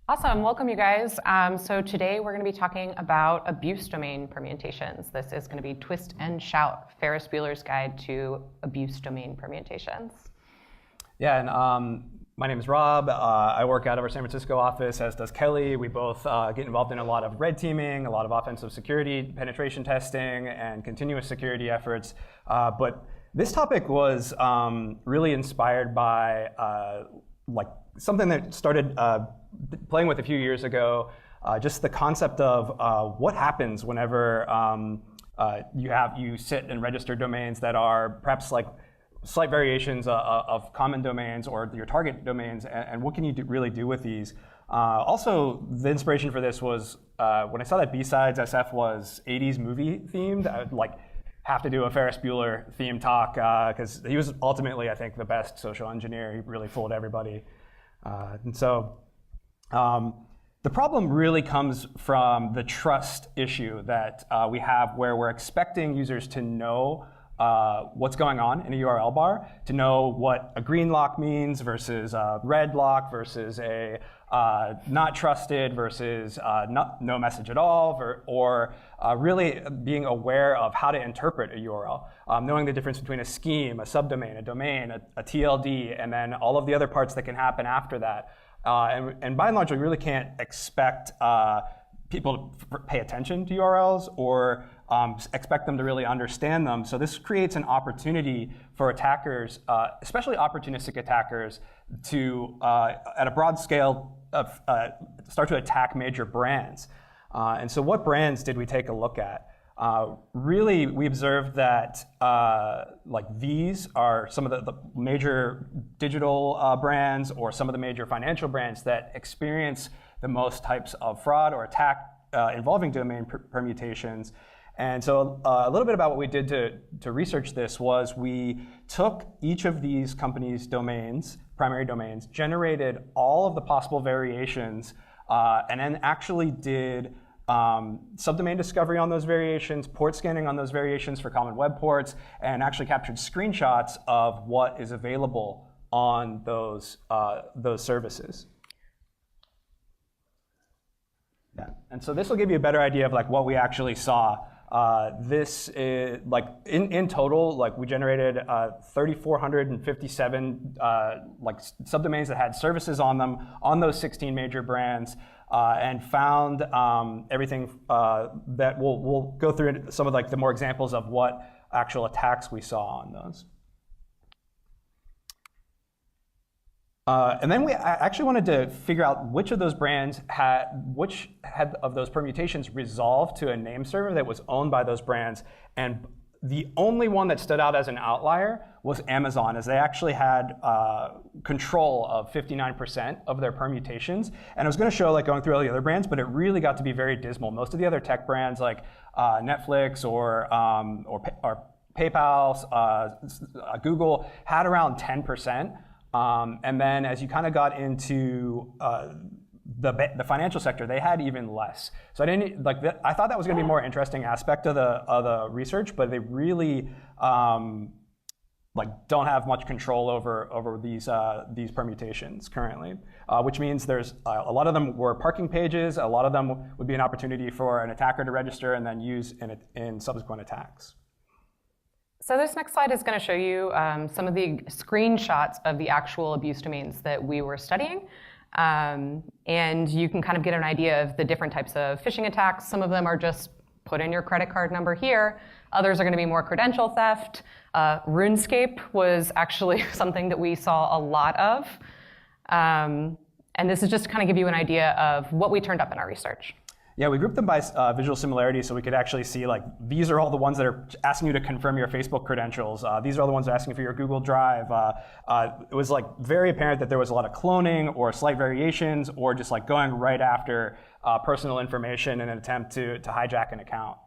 Awesome, welcome you guys. So today we're going to be talking about abuse domain permutations. This is going to be Twist and Shout, Ferris Bueller's Guide to Abuse Domain Permutations. Yeah, and my name is Rob. I work out of our San Francisco office, as does Kelly. We both get involved in a lot of red teaming, a lot of offensive security, penetration testing, and continuous security efforts. But this topic was really inspired by something that started playing with a few years ago, just the concept of what happens whenever you sit and register domains that are perhaps like slight variations of common domains or your target domains, and what can you really do with these? Also, the inspiration for this was when I saw that BSidesSF was 80s movie themed. I would have to do a Ferris Bueller theme talk because he was ultimately, I think, the best social engineer. He really fooled everybody. The problem really comes from the trust issue that we have, where we're expecting users to know what's going on in a URL bar, to know what a green lock means versus a red lock versus a not trusted versus no message at all, or really being aware of how to interpret a URL, knowing the difference between a scheme, a subdomain, a domain, a TLD, and then all of the other parts that can happen after that. And by and large, we really can't expect people to pay attention to URLs or expect them to really understand them. So this creates an opportunity for attackers, especially opportunistic attackers, to, at a broad scale, start to attack major brands. And so what brands did we take a look at? Really, we observed that these are some of the major digital brands or some of the major financial brands that experience the most types of fraud or attack involving domain permutations. And so a little bit about what we did to research this was we took each of these companies' domains, primary domains, generated all of the possible variations, and then actually did subdomain discovery on those variations, port scanning on those variations for common web ports, and actually captured screenshots of what is available on those services. Yeah. And so this will give you a better idea of what we actually saw. This is in total, we generated 3,457 subdomains that had services on them on those 16 major brands, and found everything that we'll go through some of the more examples of what actual attacks we saw on those. And then we actually wanted to figure out which of those brands which of those permutations resolved to a name server that was owned by those brands. And the only one that stood out as an outlier was Amazon, as they actually had control of 59% of their permutations. And I was going to show going through all the other brands, but it really got to be very dismal. Most of the other tech brands like Netflix or PayPal, Google had around 10%. And then as you kind of got into the financial sector, they had even less. So I thought that was going to be a more interesting aspect of the research, but they really don't have much control over these permutations currently, which means there's a lot of them were parking pages. A lot of them would be an opportunity for an attacker to register and then use in subsequent attacks. So this next slide is going to show you some of the screenshots of the actual abuse domains that we were studying. And you can kind of get an idea of the different types of phishing attacks. Some of them are just put in your credit card number here. Others are going to be more credential theft. RuneScape was actually something that we saw a lot of. And this is just to kind of give you an idea of what we turned up in our research. Yeah, we grouped them by visual similarity, so we could actually see these are all the ones that are asking you to confirm your Facebook credentials. These are all the ones that are asking for your Google Drive. It was very apparent that there was a lot of cloning or slight variations, or just going right after personal information in an attempt to hijack an account.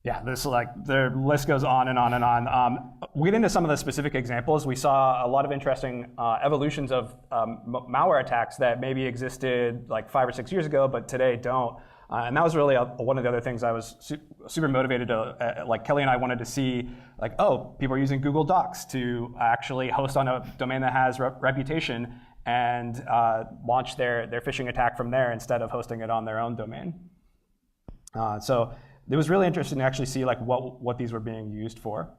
Yeah, the list goes on and on and on. We get into some of the specific examples. We saw a lot of interesting evolutions of malware attacks that maybe existed 5 or 6 years ago, but today don't. And that was really one of the other things I was super motivated to, like Kelly and I wanted to see, like, oh, people are using Google Docs to actually host on a domain that has reputation and launch their phishing attack from there instead of hosting it on their own domain. So it was really interesting to actually see like what these were being used for.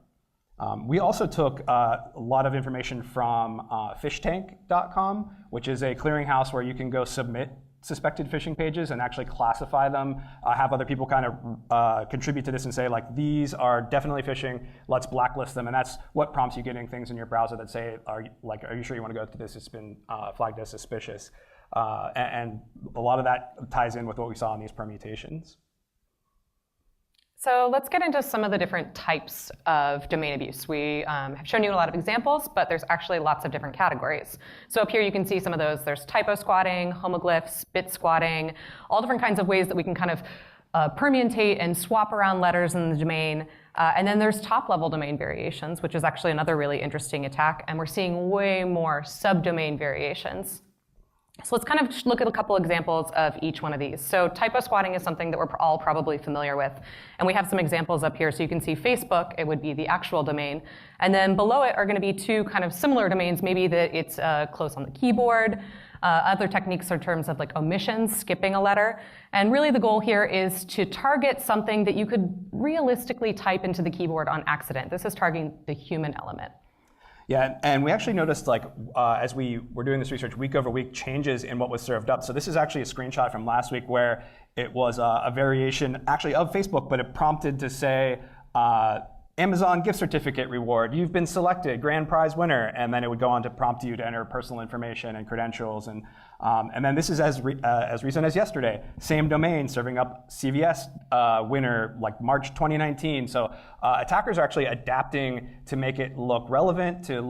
We also took a lot of information from fishtank.com, which is a clearinghouse where you can go submit suspected phishing pages and actually classify them, have other people kind of contribute to this and say, like, these are definitely phishing, let's blacklist them. And that's what prompts you getting things in your browser that say, are you sure you want to go through this? It's been flagged as suspicious. And a lot of that ties in with what we saw in these permutations. So let's get into some of the different types of domain abuse. We have shown you a lot of examples, but there's actually lots of different categories. So up here you can see some of those. There's typo squatting, homoglyphs, bit squatting, all different kinds of ways that we can kind of permutate and swap around letters in the domain. And then there's top-level domain variations, which is actually another really interesting attack. And we're seeing way more subdomain variations. So let's kind of look at a couple examples of each one of these. So typo squatting is something that we're all probably familiar with. And we have some examples up here. So you can see Facebook, it would be the actual domain. And then below it are going to be two kind of similar domains, maybe that it's close on the keyboard. Other techniques are in terms of like omissions, skipping a letter. And really the goal here is to target something that you could realistically type into the keyboard on accident. This is targeting the human element. Yeah, and we actually noticed, like, as we were doing this research week over week, changes in what was served up. So this is actually a screenshot from last week where it was a variation actually of Facebook, but it prompted to say, Amazon gift certificate reward, you've been selected, grand prize winner, and then it would go on to prompt you to enter personal information and credentials. And then this is as recent as yesterday, same domain serving up CVS winner like March 2019. So attackers are actually adapting to make it look relevant, to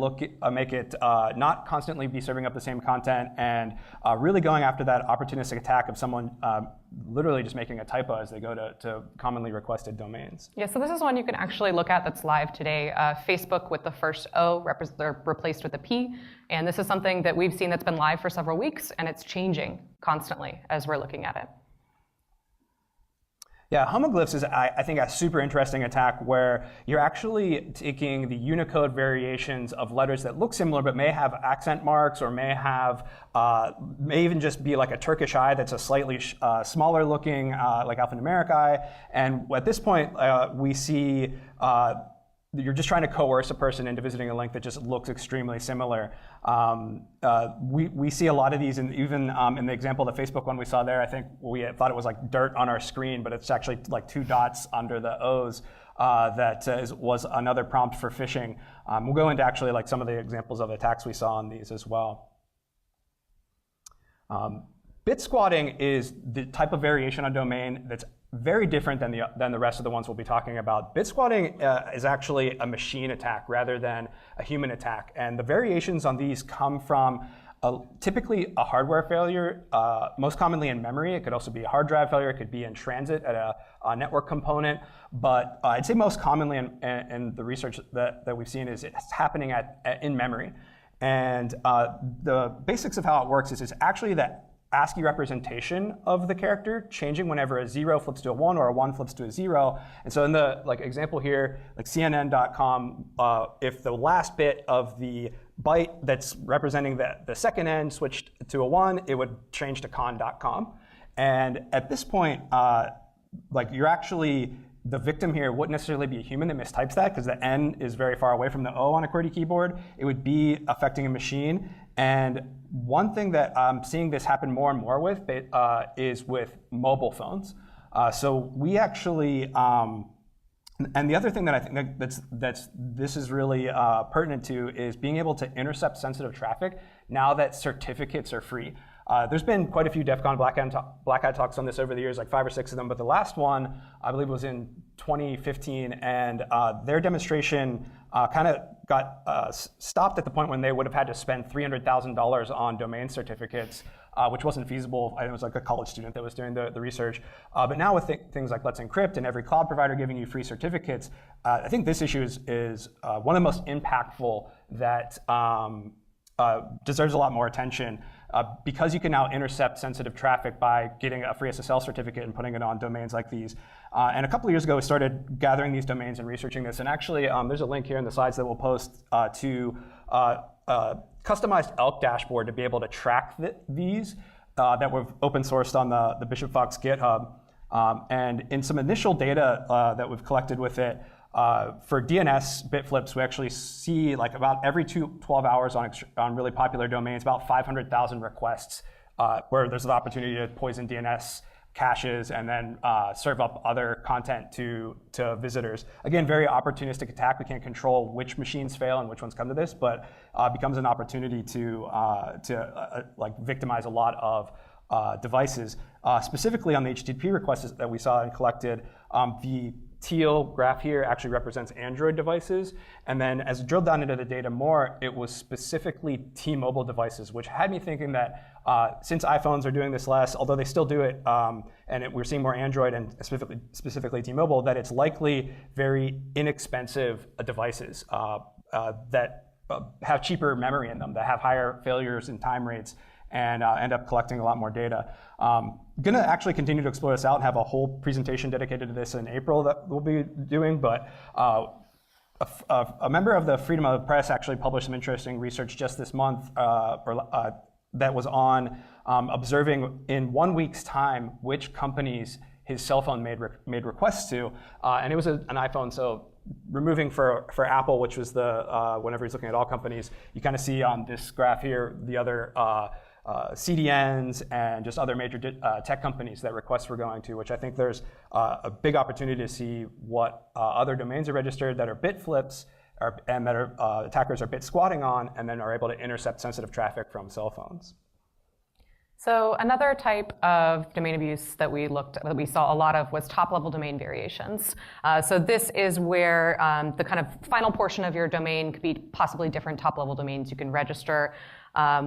make it not constantly be serving up the same content, and really going after that opportunistic attack of someone literally just making a typo as they go to commonly requested domains. Yeah, so this is one you can actually look at that's live today. Facebook with the first O replaced with a P. And this is something that we've seen that's been live for several weeks, and it's changing constantly as we're looking at it. Yeah, homoglyphs is, I think, a super interesting attack where you're actually taking the Unicode variations of letters that look similar but may have accent marks or may even just be like a Turkish I that's a slightly smaller looking, like alphanumeric I. And at this point, we see you're just trying to coerce a person into visiting a link that just looks extremely similar. We see a lot of these, and even in the example, the Facebook one we saw there, I think we thought it was like dirt on our screen, but it's actually like 2 dots under the O's was another prompt for phishing. We'll go into actually like some of the examples of attacks we saw on these as well. Bit squatting is the type of variation on domain that's very different than the rest of the ones we'll be talking about. Bit squatting is actually a machine attack rather than a human attack. And the variations on these come from typically a hardware failure, most commonly in memory. It could also be a hard drive failure. It could be in transit at a network component. But I'd say most commonly in the research that we've seen is it's happening in memory. And the basics of how it works is it's actually that ASCII representation of the character changing whenever a 0 flips to a 1 or a 1 flips to a 0. And so in the example here, like CNN.com, if the last bit of the byte that's representing the second end switched to a 1, it would change to con.com. And at this point, you're actually, the victim here wouldn't necessarily be a human that mistypes that because the N is very far away from the O on a QWERTY keyboard. It would be affecting a machine. And one thing that I'm seeing this happen more and more with is with mobile phones. So we actually, and the other thing that I think this is really pertinent to is being able to intercept sensitive traffic now that certificates are free. There's been quite a few DEF CON Black Hat talks on this over the years, like 5 or 6 of them, but the last one, I believe, was in 2015, and their demonstration kind of got stopped at the point when they would have had to spend $300,000 on domain certificates, which wasn't feasible. I think it was like a college student that was doing the research. But now with things like Let's Encrypt and every cloud provider giving you free certificates, I think this issue is one of the most impactful that deserves a lot more attention because you can now intercept sensitive traffic by getting a free SSL certificate and putting it on domains like these. And a couple of years ago, we started gathering these domains and researching this. And actually, there's a link here in the slides that we'll post to customized ELK dashboard to be able to track these that we've open sourced on the Bishop Fox GitHub. And in some initial data that we've collected with it, for DNS bit flips, we actually see like about every 12 hours on really popular domains, about 500,000 requests where there's an opportunity to poison DNS caches and then serve up other content to visitors. Again, very opportunistic attack. We can't control which machines fail and which ones come to this, but becomes an opportunity to like victimize a lot of devices. Specifically on the HTTP requests that we saw and collected, the teal graph here actually represents Android devices. And then as we drilled down into the data more, it was specifically T-Mobile devices, which had me thinking that since iPhones are doing this less, although they still do it, we're seeing more Android and specifically T-Mobile, that it's likely very inexpensive devices that have cheaper memory in them, that have higher failures and time rates, and end up collecting a lot more data. Going to actually continue to explore this out and have a whole presentation dedicated to this in April that we'll be doing, but a member of the Freedom of the Press actually published some interesting research just this month that was on observing in 1 week's time which companies his cell phone made requests to, and it was an iPhone, so removing for Apple, which was the whenever he's looking at all companies, you kind of see on this graph here the other CDNs and just other major tech companies that requests were going to, which I think there's a big opportunity to see what other domains are registered that are bit flips and that attackers are bit squatting on, and then are able to intercept sensitive traffic from cell phones. So another type of domain abuse that we saw a lot of was top-level domain variations. So this is where the kind of final portion of your domain could be possibly different top-level domains you can register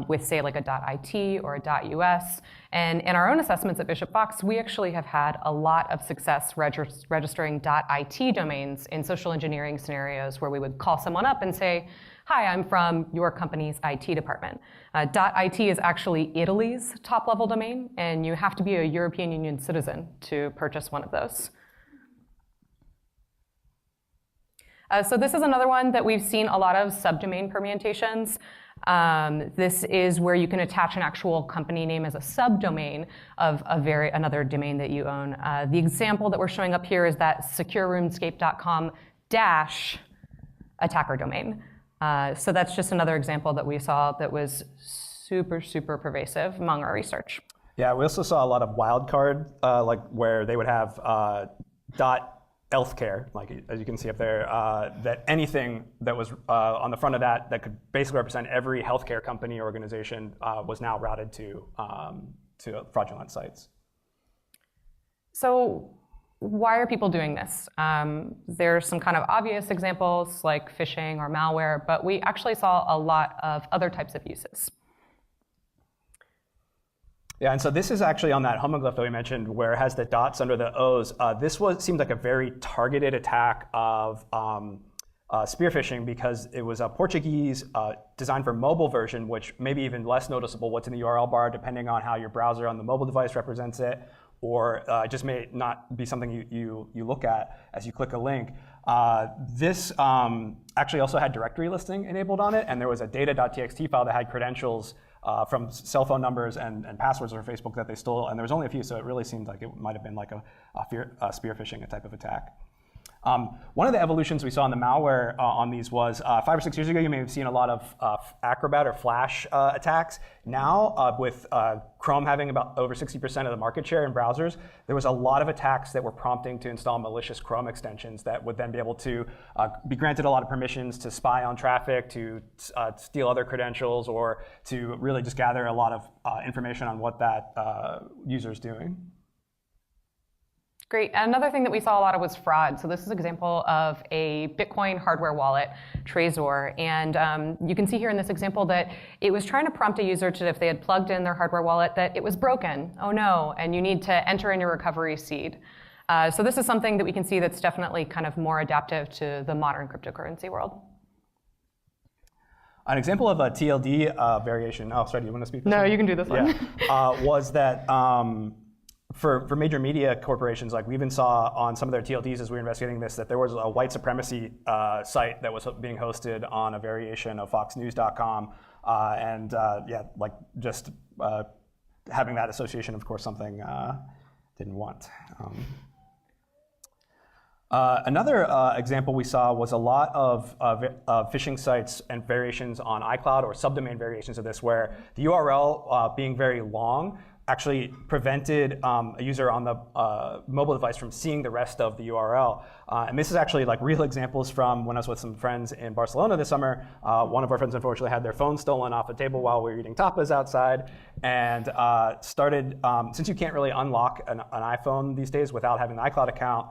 with, say, like a .it or a .us. And in our own assessments at Bishop Fox, we actually have had a lot of success registering .it domains in social engineering scenarios where we would call someone up and say, hi, I'm from your company's IT department. .it is actually Italy's top-level domain, and you have to be a European Union citizen to purchase one of those. So this is another one that we've seen a lot of subdomain permutations. This is where you can attach an actual company name as a subdomain of another domain that you own. The example that we're showing up here is that securerunescape.com -attacker domain. So that's just another example that we saw that was super, super pervasive among our research. Yeah, we also saw a lot of wildcard, like where they would have .healthcare, like as you can see up there, that anything that was on the front of that could basically represent every healthcare company or organization was now routed to fraudulent sites. So why are people doing this? There's some kind of obvious examples like phishing or malware, but we actually saw a lot of other types of uses. Yeah, and so this is actually on that homoglyph that we mentioned where it has the dots under the O's. This seemed like a very targeted attack of spear phishing because it was a Portuguese designed for mobile version, which may be even less noticeable what's in the URL bar depending on how your browser on the mobile device represents it, or it just may not be something you look at as you click a link. This actually also had directory listing enabled on it, and there was a data.txt file that had credentials from cell phone numbers and passwords for Facebook that they stole, and there was only a few, so it really seemed like it might have been like a spear phishing type of attack. One of the evolutions we saw in the malware on these was 5 or 6 years ago, you may have seen a lot of Acrobat or Flash attacks. Now, with Chrome having about over 60% of the market share in browsers, there was a lot of attacks that were prompting to install malicious Chrome extensions that would then be able to be granted a lot of permissions to spy on traffic, to steal other credentials, or to really just gather a lot of information on what that user is doing. Great. And another thing that we saw a lot of was fraud. So this is an example of a Bitcoin hardware wallet, Trezor. And you can see here in this example that it was trying to prompt a user to, if they had plugged in their hardware wallet, that it was broken. Oh no, and you need to enter in your recovery seed. So this is something that we can see that's definitely kind of more adaptive to the modern cryptocurrency world. An example of a TLD variation, oh, sorry, do you want to speak? No, you can do this one. Was that for major media corporations, like we even saw on some of their TLDs as we were investigating this, that there was a white supremacy site that was being hosted on a variation of foxnews.com. Like just having that association, of course, something didn't want. Another example we saw was a lot of phishing sites and variations on iCloud or subdomain variations of this, where the URL being very long actually prevented a user on the mobile device from seeing the rest of the URL. And this is actually like real examples from when I was with some friends in Barcelona this summer. One of our friends unfortunately had their phone stolen off a table while we were eating tapas outside, and started, since you can't really unlock an iPhone these days without having an iCloud account,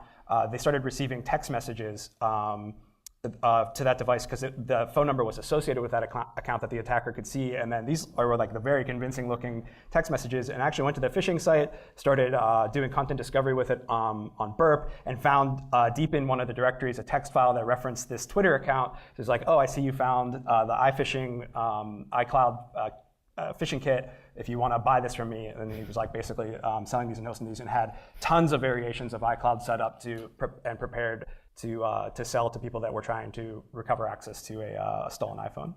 they started receiving text messages to that device because the phone number was associated with that account that the attacker could see. And then these were like the very convincing looking text messages, and actually went to the phishing site, started doing content discovery with it on Burp, and found deep in one of the directories a text file that referenced this Twitter account. So it's like, oh, I see you found the iPhishing iCloud phishing kit. If you want to buy this from me. And he was like basically selling these and hosting these, and had tons of variations of iCloud set up and prepared to sell to people that were trying to recover access to a stolen iPhone.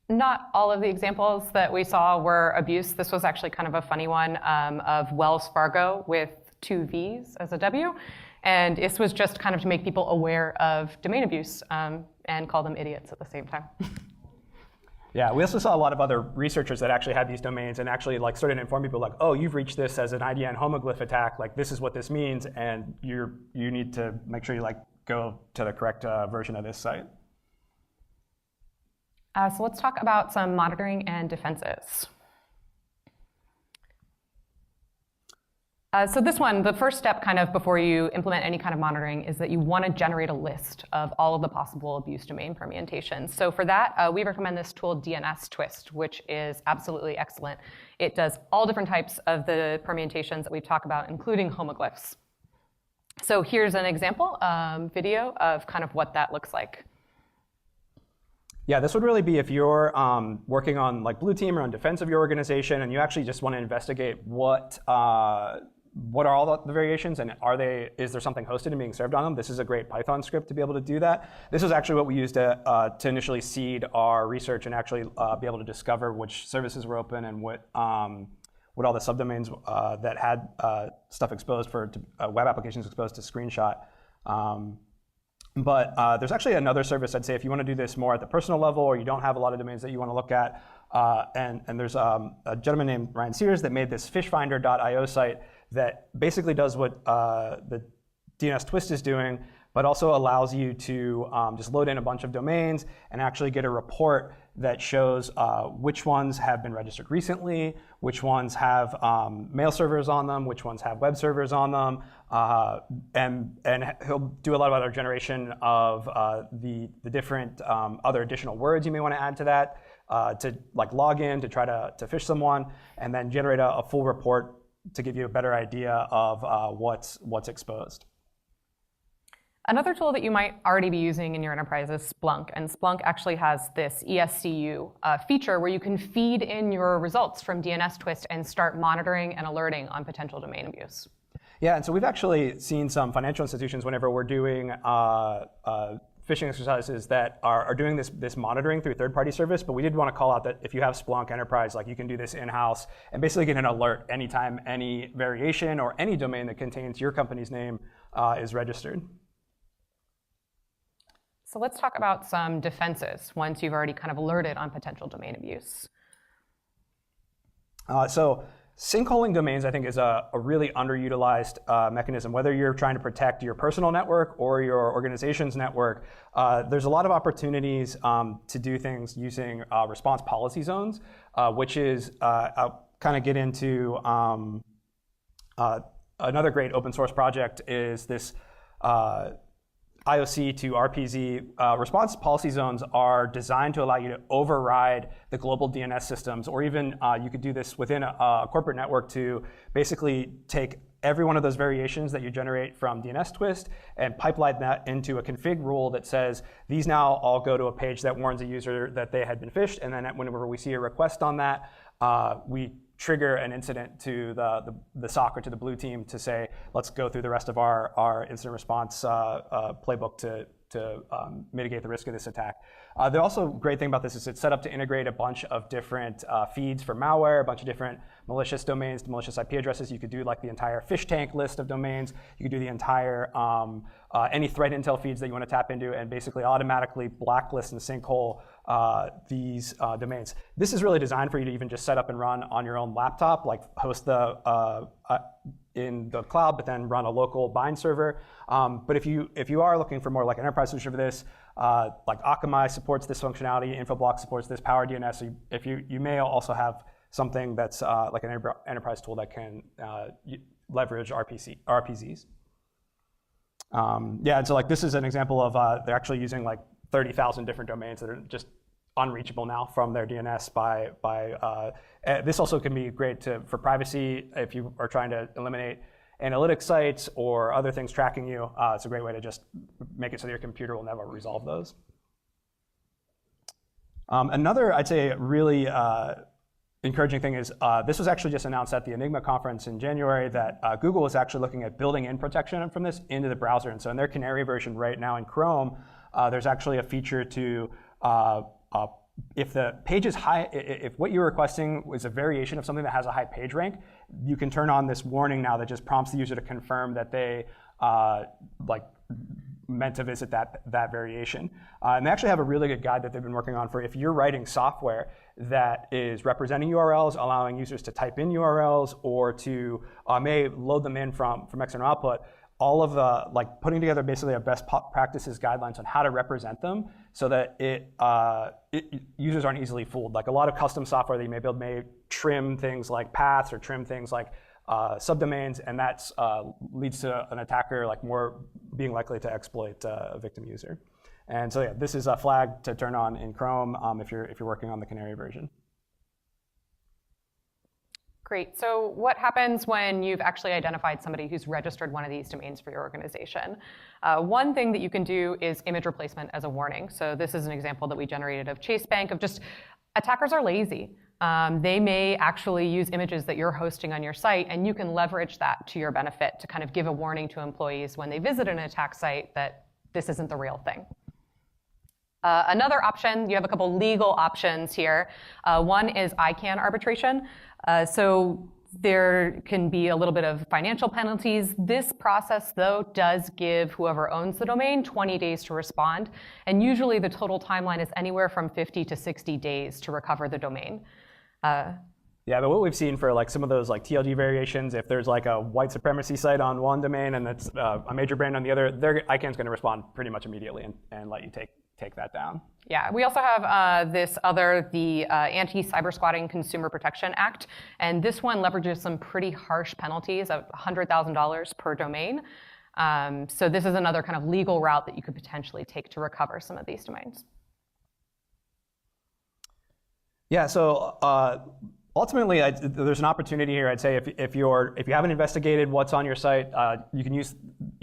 Not all of the examples that we saw were abuse. This was actually kind of a funny one of Wells Fargo with 2 V's as a W. And this was just kind of to make people aware of domain abuse and call them idiots at the same time. Yeah, we also saw a lot of other researchers that actually had these domains and actually like started to inform people like, oh, you've reached this as an IDN homoglyph attack, like this is what this means, and you need to make sure you like go to the correct version of this site. So let's talk about some monitoring and defenses. So this one, the first step kind of before you implement any kind of monitoring is that you want to generate a list of all of the possible abuse domain permutations. So for that, we recommend this tool DNS Twist, which is absolutely excellent. It does all different types of the permutations that we've talked about, including homoglyphs. So here's an example video of kind of what that looks like. Yeah, this would really be if you're working on like blue team or on defense of your organization, and you actually just want to investigate what are all the variations, and is there something hosted and being served on them? This is a great Python script to be able to do that. This was actually what we used to initially seed our research and actually be able to discover which services were open and what all the subdomains that had stuff exposed for web applications exposed to screenshot. But there's actually another service, I'd say, if you want to do this more at the personal level, or you don't have a lot of domains that you want to look at. And there's a gentleman named Ryan Sears that made this fishfinder.io site that basically does what the DNS Twist is doing, but also allows you to just load in a bunch of domains and actually get a report that shows which ones have been registered recently, which ones have mail servers on them, which ones have web servers on them, and he'll do a lot of other generation of the different other additional words you may want to add to that, to like log in to try to phish someone, and then generate a full report to give you a better idea of what's exposed. Another tool that you might already be using in your enterprise is Splunk, and Splunk actually has this ESCU feature where you can feed in your results from DNS Twist and start monitoring and alerting on potential domain abuse. Yeah, and so we've actually seen some financial institutions whenever we're doing phishing exercises that are doing this monitoring through third-party service, but we did want to call out that if you have Splunk Enterprise, like you can do this in-house and basically get an alert anytime any variation or any domain that contains your company's name is registered. So let's talk about some defenses once you've already kind of alerted on potential domain abuse. So sinkholing domains, I think, is a really underutilized mechanism. Whether you're trying to protect your personal network or your organization's network, there's a lot of opportunities to do things using response policy zones, which is, I'll kind of get into another great open source project is this IOC to RPZ. Response policy zones are designed to allow you to override the global DNS systems, or even you could do this within a corporate network to basically take every one of those variations that you generate from DNS twist and pipeline that into a config rule that says these now all go to a page that warns a user that they had been phished, and then whenever we see a request on that, we trigger an incident to the SOC or to the blue team to say, let's go through the rest of our incident response playbook to mitigate the risk of this attack. The also great thing about this is it's set up to integrate a bunch of different feeds for malware, a bunch of different malicious domains, malicious IP addresses. You could do like the entire fish tank list of domains. You could do the entire any threat intel feeds that you want to tap into, and basically automatically blacklist and sinkhole these domains. This is really designed for you to even just set up and run on your own laptop, like host in the cloud, but then run a local bind server. But if you are looking for more like an enterprise solution for this, like Akamai supports this functionality, Infoblox supports this, Power DNS. So if you may also have something that's like an enterprise tool that can leverage RPZs. Yeah, and so like this is an example of they're actually using like 30,000 different domains that are just unreachable now from their DNS by this also can be great for privacy if you are trying to eliminate analytics sites or other things tracking you. It's a great way to just make it so that your computer will never resolve those. Another, I'd say, really encouraging thing is this was actually just announced at the Enigma conference in January that Google is actually looking at building in protection from this into the browser. And so in their Canary version right now in Chrome, there's actually a feature to if the page is high, if what you're requesting is a variation of something that has a high page rank, you can turn on this warning now that just prompts the user to confirm that they like meant to visit that variation. And they actually have a really good guide that they've been working on for if you're writing software that is representing URLs, allowing users to type in URLs or to may load them in from external output. All of the, like putting together basically a best practices guidelines on how to represent them so that users aren't easily fooled. Like a lot of custom software that you may build may trim things like paths or trim things like subdomains, and that leads to an attacker like more being likely to exploit a victim user. And so yeah, this is a flag to turn on in Chrome if you're working on the Canary version. Great. So what happens when you've actually identified somebody who's registered one of these domains for your organization? One thing that you can do is image replacement as a warning. So this is an example that we generated of Chase Bank of just attackers are lazy. They may actually use images that you're hosting on your site, and you can leverage that to your benefit to kind of give a warning to employees when they visit an attack site that this isn't the real thing. Another option, you have a couple legal options here. One is ICANN arbitration. So there can be a little bit of financial penalties. This process, though, does give whoever owns the domain 20 days to respond. And usually the total timeline is anywhere from 50 to 60 days to recover the domain. Yeah, but what we've seen for like some of those like TLD variations, if there's like a white supremacy site on one domain and it's a major brand on the other, ICANN's going to respond pretty much immediately and let you take that down. Yeah, we also have the Anti-Cyber Squatting Consumer Protection Act, and this one leverages some pretty harsh penalties of $100,000 per domain. So this is another kind of legal route that you could potentially take to recover some of these domains. Yeah, so ultimately, there's an opportunity here. I'd say if you haven't investigated what's on your site, you can use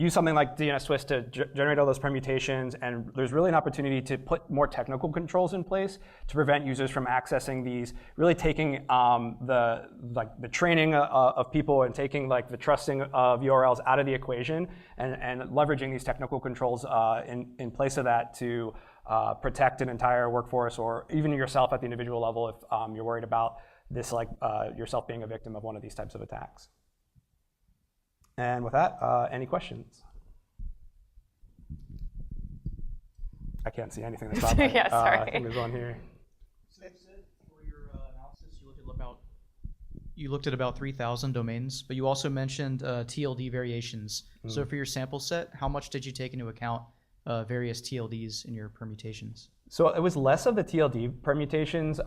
something like DNS Twist to generate all those permutations, and there's really an opportunity to put more technical controls in place to prevent users from accessing these. Really taking the training of people and taking like the trusting of URLs out of the equation, and leveraging these technical controls in place of that to protect an entire workforce or even yourself at the individual level if you're worried about this, like yourself being a victim of one of these types of attacks. And with that, any questions? I can't see anything that's not yeah, sorry. I think there's one here. So for your analysis, you looked at about 3,000 domains, but you also mentioned TLD variations. So for your sample set, how much did you take into account various TLDs in your permutations? So it was less of the TLD permutations.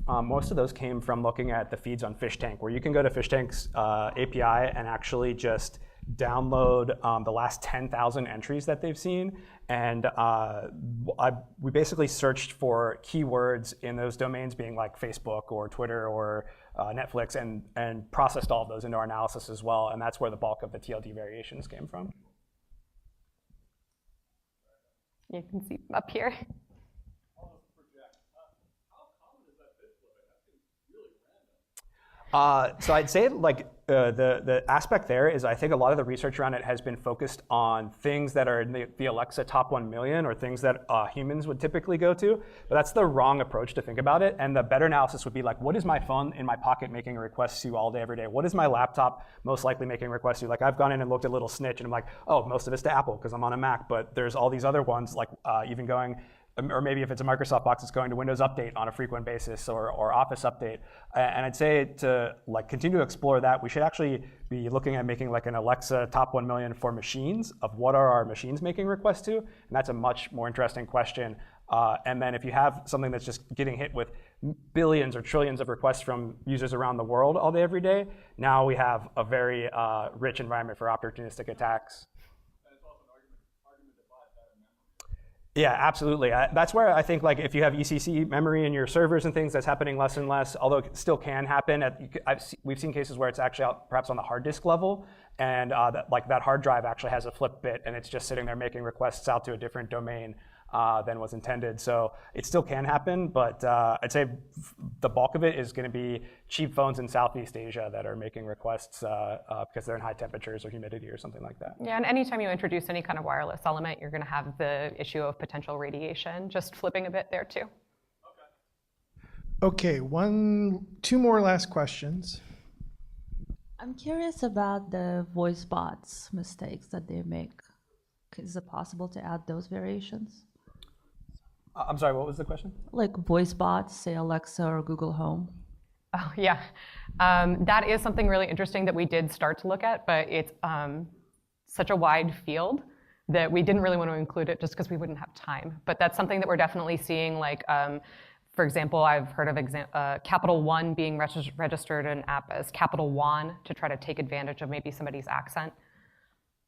Most of those came from looking at the feeds on Fish Tank, where you can go to Fish Tank's API and actually just download the last 10,000 entries that they've seen. And we basically searched for keywords in those domains, being like Facebook or Twitter or Netflix, and processed all of those into our analysis as well. And that's where the bulk of the TLD variations came from. You can see up here. So I'd say like the aspect there is I think a lot of the research around it has been focused on things that are in the Alexa top 1 million or things that humans would typically go to. But that's the wrong approach to think about it. And the better analysis would be like, what is my phone in my pocket making requests to all day, every day? What is my laptop most likely making requests to? Like I've gone in and looked at Little Snitch and I'm like, oh, most of it's to Apple because I'm on a Mac. But there's all these other ones like even going, or maybe if it's a Microsoft box, it's going to Windows Update on a frequent basis or Office Update. And I'd say to like continue to explore that, we should actually be looking at making like an Alexa top 1 million for machines of what are our machines making requests to. And that's a much more interesting question. And then if you have something that's just getting hit with billions or trillions of requests from users around the world all day, every day, now we have a very rich environment for opportunistic attacks. Yeah, absolutely. That's where I think like if you have ECC memory in your servers and things, that's happening less and less, although it still can happen. We've seen cases where it's actually out perhaps on the hard disk level, and that hard drive actually has a flip bit, and it's just sitting there making requests out to a different domain than was intended. So it still can happen, but I'd say the bulk of it is going to be cheap phones in Southeast Asia that are making requests because they're in high temperatures or humidity or something like that. Yeah, and anytime you introduce any kind of wireless element, you're going to have the issue of potential radiation, just flipping a bit there too. Okay, two more last questions. I'm curious about the voice bots mistakes that they make. Is it possible to add those variations? I'm sorry, what was the question? Like voice bots, say Alexa or Google Home. Oh, yeah. That is something really interesting that we did start to look at, but it's such a wide field that we didn't really want to include it just because we wouldn't have time. But that's something that we're definitely seeing, like, for example, I've heard of Capital One being registered an app as Capital One to try to take advantage of maybe somebody's accent.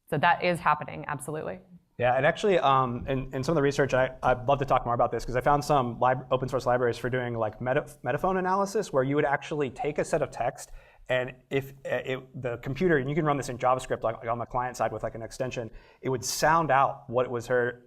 So that is happening, absolutely. Yeah, and actually, in some of the research, I'd love to talk more about this because I found some open source libraries for doing like metaphone analysis where you would actually take a set of text, and if the computer, and you can run this in JavaScript like on the client side with like an extension, it would sound out what it was heard,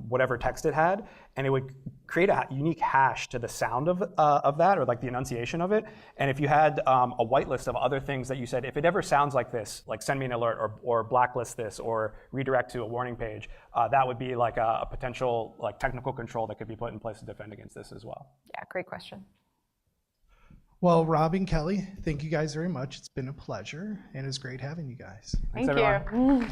whatever text it had, and it would create a unique hash to the sound of that, or like the enunciation of it. And if you had a whitelist of other things that you said, if it ever sounds like this, like send me an alert or blacklist this or redirect to a warning page, that would be like a potential like technical control that could be put in place to defend against this as well. Yeah, great question. Well, Rob and Kelly, thank you guys very much. It's been a pleasure, and it's great having you guys. Thank Thanks, everyone. you.